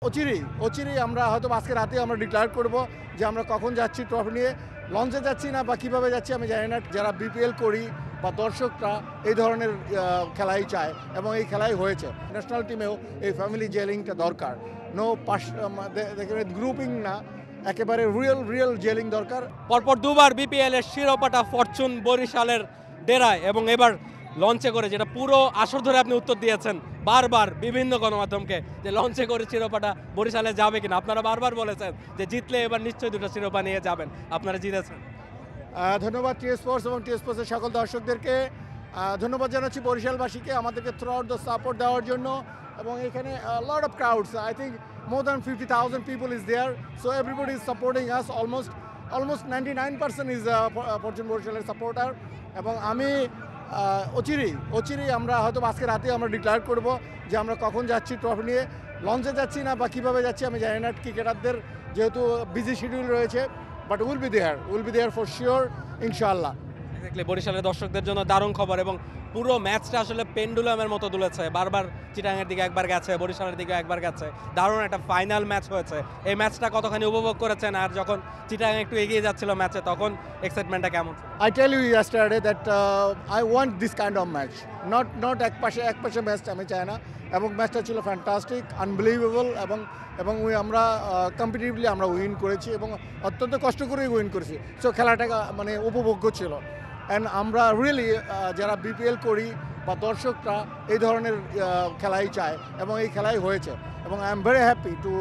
অচিরেই আমরা হয়তো আজকে রাতে আমরা ডিক্লেয়ার করব যে আমরা কখন যাচ্ছি ট্রফি নিয়ে। লঞ্চে যাচ্ছি না বা কীভাবে যাচ্ছি আমি জানি না। যারা বিপিএল করি বা দর্শকরা এই ধরনের খেলাই চায় এবং এই খেলাই হয়েছে। ন্যাশনাল টিমেও এই ফ্যামিলি জেলিংটা দরকার। নো গ্রুপিং না, একেবারে রিয়েল জেলিং দরকার। পরপর দুবার বিপিএল এর শিরোপাটা ফরচুন বরিশালের ডেরায় এবং এবার লঞ্চে করে, যেটা পুরো আসর ধরে আপনি উত্তর দিয়েছেন বারবার বিভিন্ন গণমাধ্যমকে যে লঞ্চে করে শিরোপাটা বরিশালে যাবে কিনা। আপনারা বারবার বলেছেন যে জিতলে এবার নিশ্চয়ই দুটো শিরোপা নিয়ে যাবেন, আপনারা জিতেছেন। ধন্যবাদ টি স্পোর্টস এবং টি স্পোর্টসের সকল দর্শকদেরকে। ধন্যবাদ জানাচ্ছি বরিশালবাসীকে আমাদেরকে থ্রু আউট দ্য সাপোর্ট দেওয়ার জন্য। এবং এখানে lot of crowds, I think more than 50,000 people is there, so everybody is supporting us. Almost 99% is Fortune Borishal supporter. এবং আমি অচিরেই আমরা হয়তো আজকে রাতে আমরা ডিক্লেয়ার করব যে আমরা কখন যাচ্ছি ট্রফি নিয়ে। লঞ্চে যাচ্ছি না বা কীভাবে যাচ্ছি আমি জানি না। ক্রিকেটারদের যেহেতু বিজি শিডিউল রয়েছে, but will be there for sure ইনশাআল্লাহ। বরিশালের দর্শকদের জন্য দারুণ খবর এবং পুরো ম্যাচটা আসলে পেন্ডুলামের মতো দুলেছে। বারবার চিটাগাংয়ের দিকে একবার গেছে, বরিশালের দিকে একবার গেছে। দারুণ একটা ফাইনাল ম্যাচ হয়েছে। এই ম্যাচটা কতখানি উপভোগ করেছেন, আর যখন চিটাগাং একটু এগিয়ে যাচ্ছিল ম্যাচে তখন এক্সাইটমেন্টটা কেমন? I tell you yesterday that I want this kind of match, not এক পাশে ম্যাচ আমি চাই না। এবং ম্যাচটা ছিল ফ্যান্টাস্টিক, আনবিলিভেবল এবং আমরা কম্পিটিটিভলি আমরা উইন করেছি এবং অত্যন্ত কষ্ট করেই উইন করেছি। সো খেলাটা মানে উপভোগ্য ছিল। অ্যান্ড আমরা রিয়েলি যারা বিপিএল করি বা দর্শকরা এই ধরনের খেলাই চায় এবং এই খেলাই হয়েছে এবং I am very happy to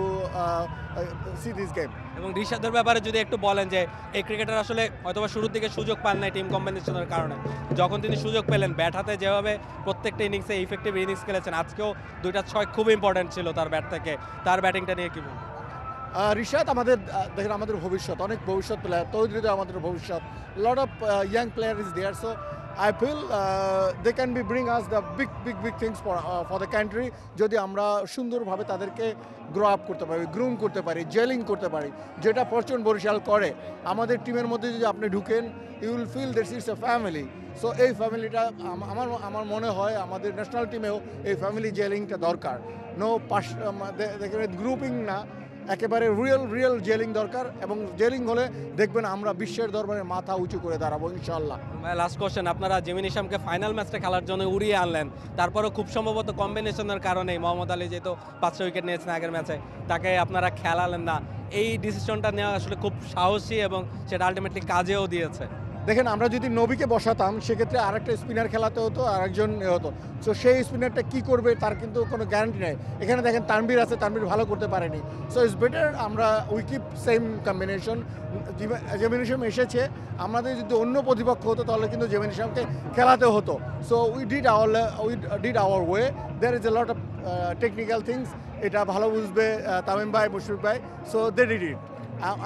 C this game. এবং রিশাদের ব্যাপারে যদি একটু বলেন যে এই ক্রিকেটার আসলে হয়তোবা শুরুর দিকে সুযোগ পান নাই টিম কম্বিনেশনের কারণে, যখন তিনি সুযোগ পেলেন ব্যাট হাতে যেভাবে প্রত্যেকটা ইনিংসে ইফেক্টিভ ইনিংস খেলেছেন, আজকেও 2টা 6 খুব ইম্পর্টেন্ট ছিল তার ব্যাট থেকে। তার ব্যাটিংটা নিয়ে কি বলবেন? রিশাদ দেখেন আমাদের ভবিষ্যৎ, অনেক ভবিষ্যৎ প্লেয়ার তৈরি, আমাদের ভবিষ্যৎ। Lot of young player is there, so I feel they can be bring us the big things for the country যদি আমরা সুন্দরভাবে তাদেরকে গ্রো আপ করতে পারি, গ্রুম করতে পারি, জেলিং করতে পারি, যেটা ফরচুন বরিশাল করে। আমাদের টিমের মধ্যে যদি আপনি ঢুকেন, you will feel this is a family. So এই ফ্যামিলিটা আমার মনে হয় আমাদের ন্যাশনাল টিমেও এই ফ্যামিলি জেলিংটা দরকার। নো গ্রুপিং না, একেবারে রিয়েল জেলিং দরকার। এবং জেলিং হলে দেখবেন আমরা বিশ্বের দরবারে মাথা উঁচু করে দাঁড়াবো ইনশাআল্লাহ। লাস্ট কোশ্চেন, আপনারা জেমিন ইসামকে ফাইনাল ম্যাচটা খেলার জন্য উড়িয়ে আনলেন, তারপরেও খুব সম্ভবত কম্বিনেশনের কারণে মোহাম্মদ আলী যেহেতু 5টা উইকেট নিয়েছেন আগের ম্যাচে, তাকে আপনারা খেলালেন না। এই ডিসিশনটা নেওয়া আসলে খুব সাহসী এবং সেটা আলটিমেটলি কাজেও দিয়েছে। দেখেন আমরা যদি নবীকে বসাতাম সেক্ষেত্রে আরেকটা স্পিনার খেলাতে হতো, আরেকজন হতো। সো সেই স্পিনারটা কী করবে তার কিন্তু কোনো গ্যারান্টি নেই। এখানে দেখেন তানভীর আছে, তানভীর ভালো করতে পারেনি। সো ইটস বেটার আমরা উই কিপ সেম কম্বিনেশন। জেমিন ইসাম এসেছে, আমাদের যদি অন্য প্রতিপক্ষ হতো তাহলে কিন্তু জেমিন ইসামকে খেলাতে হতো। So we did our way. There is a lot of technical things, এটা ভালো বুঝবে তামিম ভাই, মুশফিক ভাই। So they did it.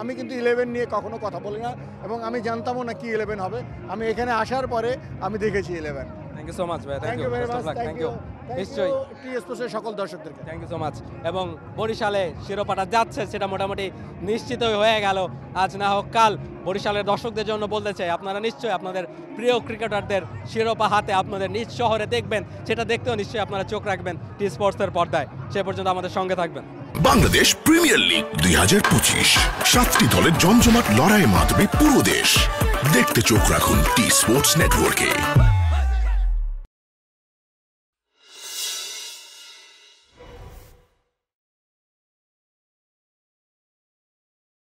আমি কিন্তু 11 নিয়ে কখনো কথা বলি না এবং আমি জানতামও না কি 11 হবে। আমি এখানে আসার পরে আমি দেখেছি 11। থ্যাংক ইউ সো মাচ ভাই, thank you very much, thank you নিশ্চয়ই টি স্পোর্টসের সকল দর্শকদেরকে থ্যাংক ইউ সো মাচ। এবং বরিশালে শিরোপাটা যাচ্ছে সেটা মোটামুটি নিশ্চিতই হয়ে গেল। আজ না হোক কাল বরিশালের দর্শকদের জন্য বলতে চাই, আপনারা নিশ্চয়ই আপনাদের প্রিয় ক্রিকেটারদের শিরোপা হাতে আপনাদের নিজ শহরে দেখবেন। সেটা দেখতেও নিশ্চয়ই আপনারা চোখ রাখবেন টি স্পোর্টসের পর্দায়। সে পর্যন্ত আমাদের সঙ্গে থাকবেন। বাংলাদেশ প্রিমিয়ার লিগ 2025, 7টি দলের জমজমাট লড়াইয়ে মাতবে পুরো দেশ। দেখতে চোখ রাখুন টি স্পোর্টস নেটওয়ার্কে।